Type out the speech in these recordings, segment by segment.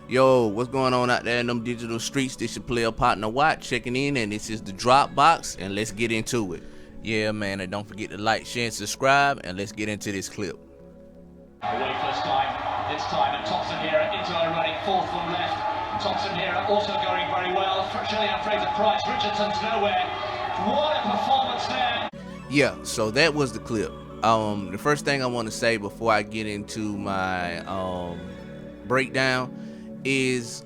Yo, what's going on out there in them digital streets? This your player partner Watt checking in, and this is the Dropbox, and let's get into it. Yeah, man, and don't forget to like, share, and subscribe, and let's get into this clip. Away first time, this time, and Thompson here into a running fourth from left. Thompson here also going very well. Gillian Fraser-Price, Richardson's nowhere. What a performance there. Yeah, so that was the clip. The first thing I want to say before I get into my breakdown is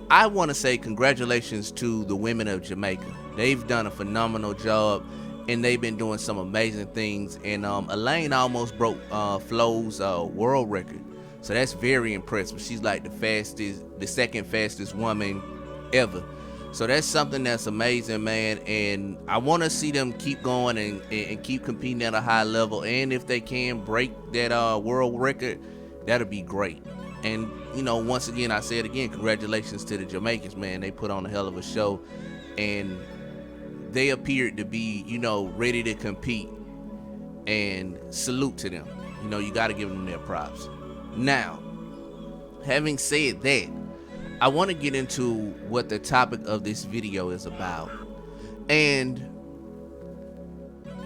I want to say congratulations to the women of Jamaica. They've done a phenomenal job and they've been doing some amazing things, and Elaine almost broke Flo's world record, so that's very impressive. She's like the second fastest woman ever, so that's something that's amazing, man. And I want to see them keep going and keep competing at a high level, and if they can break that world record, that'll be great. And you know, once again, I say it again, congratulations to the Jamaicans, man. They put on a hell of a show, and they appeared to be, you know, ready to compete, and salute to them. You know, you got to give them their props. Now, having said that, I want to get into what the topic of this video is about. And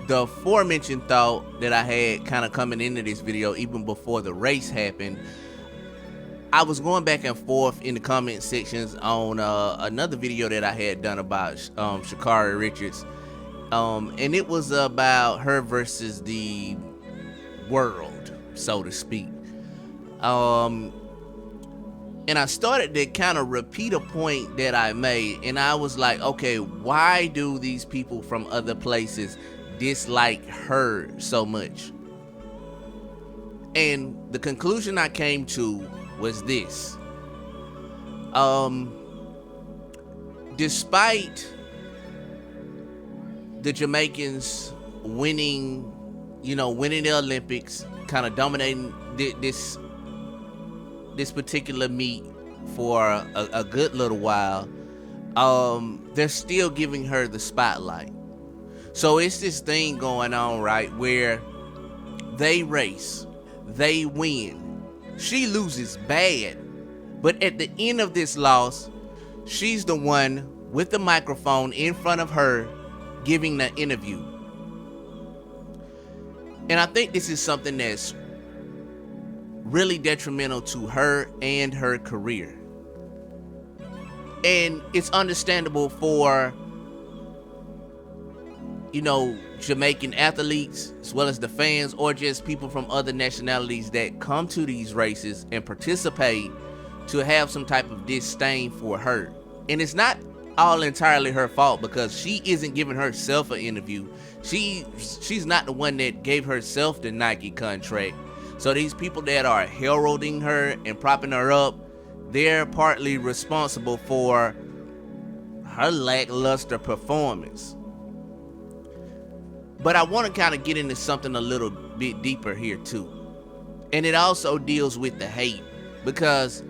the aforementioned thought that I had kind of coming into this video, even before the race happened, I was going back and forth in the comment sections on another video that I had done about Shacarri Richardson, and it was about her versus the world, so to speak. And I started to kind of repeat a point that I made, and I was like, okay, why do these people from other places dislike her so much? And the conclusion I came to was this: despite the Jamaicans winning the Olympics, kind of dominating this particular meet for a good little while, they're still giving her the spotlight. So it's this thing going on, right, where they race, they win, she loses bad, but at the end of this loss, she's the one with the microphone in front of her giving the interview. And I think this is something that's really detrimental to her and her career. And it's understandable for, you know, Jamaican athletes, as well as the fans, or just people from other nationalities that come to these races and participate, to have some type of disdain for her. And it's not all entirely her fault, because she isn't giving herself an interview. She's not the one that gave herself the Nike contract. So these people that are heralding her and propping her up, they're partly responsible for her lackluster performance. But I want to kind of get into something a little bit deeper here too. And it also deals with the hate, because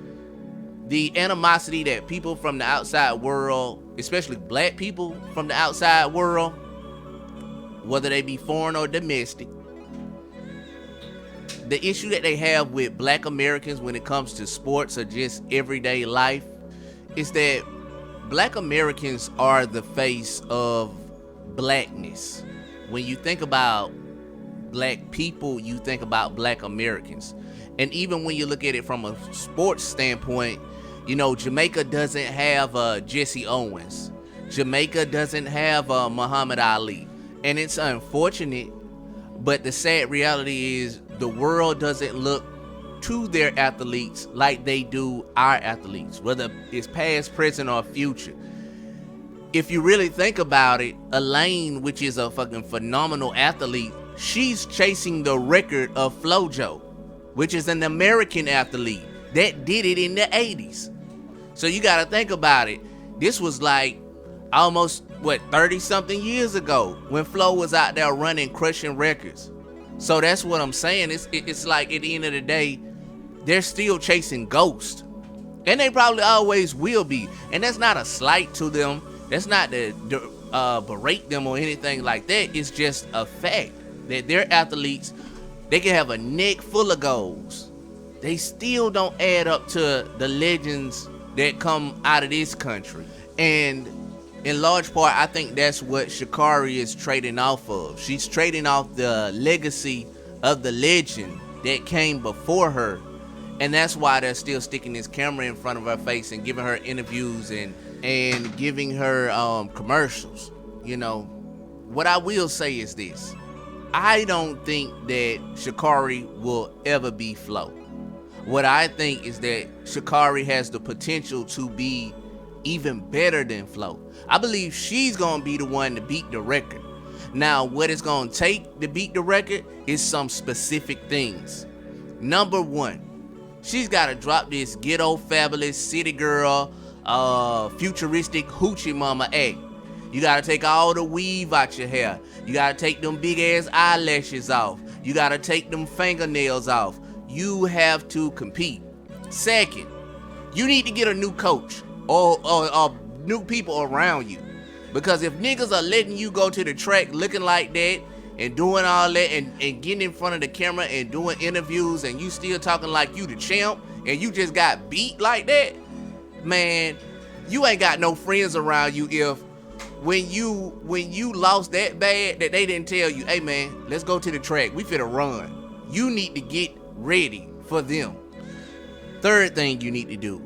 the animosity that people from the outside world, especially black people from the outside world, whether they be foreign or domestic, the issue that they have with black Americans when it comes to sports or just everyday life, is that black Americans are the face of blackness. When you think about black people, you think about black Americans. And even when you look at it from a sports standpoint, you know, Jamaica doesn't have Jesse Owens. Jamaica doesn't have Muhammad Ali. And it's unfortunate, but the sad reality is the world doesn't look to their athletes like they do our athletes, whether it's past, present, or future. If you really think about it, Elaine, which is a fucking phenomenal athlete, she's chasing the record of Flojo, which is an American athlete that did it in the 80s. So you gotta think about it. This was like almost, 30 something years ago when Flo was out there running, crushing records. So that's what I'm saying. It's like at the end of the day, they're still chasing ghosts. And they probably always will be. And that's not a slight to them. That's not to berate them or anything like that. It's just a fact that they're athletes. They can have a neck full of goals, they still don't add up to the legends that come out of this country. And in large part, I think that's what Sha'carri is trading off of. She's trading off the legacy of the legend that came before her. And that's why they're still sticking this camera in front of her face and giving her interviews and giving her commercials. You know, what I will say is this. I don't think that Sha'carri will ever be Flo. What I think is that Sha'carri has the potential to be even better than Flo. I believe she's gonna be the one to beat the record. Now, what it's gonna take to beat the record is some specific things. Number one, she's gotta drop this ghetto fabulous city girl, futuristic hoochie mama act. You gotta take all the weave out your hair. You gotta take them big ass eyelashes off. You gotta take them fingernails off. You have to compete. Second, you need to get a new coach or new people around you. Because if niggas are letting you go to the track looking like that and doing all that and getting in front of the camera and doing interviews and you still talking like you the champ and you just got beat like that, man, you ain't got no friends around you if when you lost that bad that they didn't tell you, hey man, let's go to the track, we finna run. You need to get ready for them. Third thing you need to do,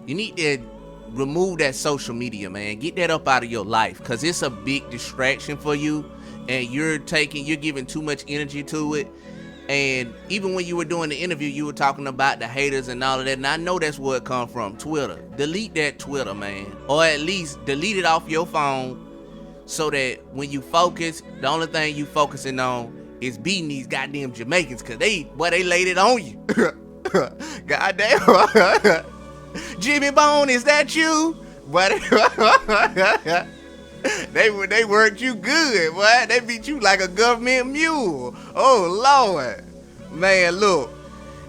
you need to remove that social media, man. Get that up out of your life, because it's a big distraction for you and you're giving too much energy to it. And even when you were doing the interview, you were talking about the haters and all of that, and I know that's where it come from, Twitter. Delete that Twitter, man, or at least delete it off your phone, so that when you focus, the only thing you focusing on is beating these goddamn Jamaicans, because they laid it on you. Goddamn. Jimmy Bone, is that you? But they worked you good, boy. They beat you like a government mule. Oh Lord, man, look.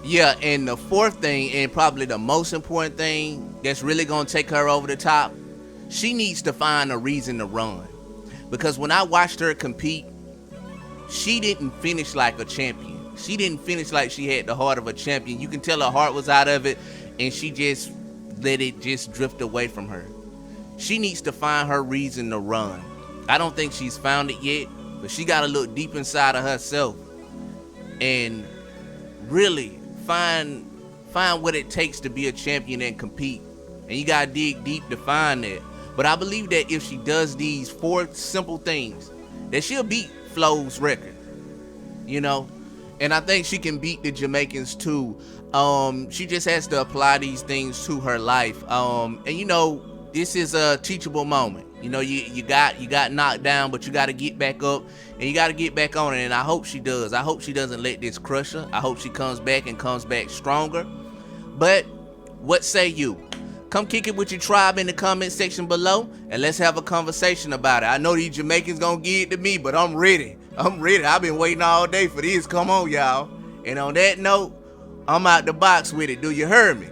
Yeah, and the fourth thing, and probably the most important thing that's really gonna take her over the top, she needs to find a reason to run. Because when I watched her compete, she didn't finish like a champion. She didn't finish like she had the heart of a champion. You can tell her heart was out of it, and she just let it just drift away from her. She needs to find her reason to run. I don't think she's found it yet, but she gotta look deep inside of herself and really find what it takes to be a champion and compete. And you gotta dig deep to find that. But I believe that if she does these 4 simple things, that she'll beat Flo's record, you know. And I think she can beat the Jamaicans too. She just has to apply these things to her life. And you know, this is a teachable moment. You know, you got knocked down, but you got to get back up and you got to get back on it. And I hope she does. I hope she doesn't let this crush her. I hope she comes back and comes back stronger. But what say you? Come kick it with your tribe in the comment section below, and let's have a conversation about it. I know these Jamaicans gonna give it to me, but I'm ready. I've been waiting all day for this. Come on, y'all. And on that note, I'm out the box with it. Do you hear me?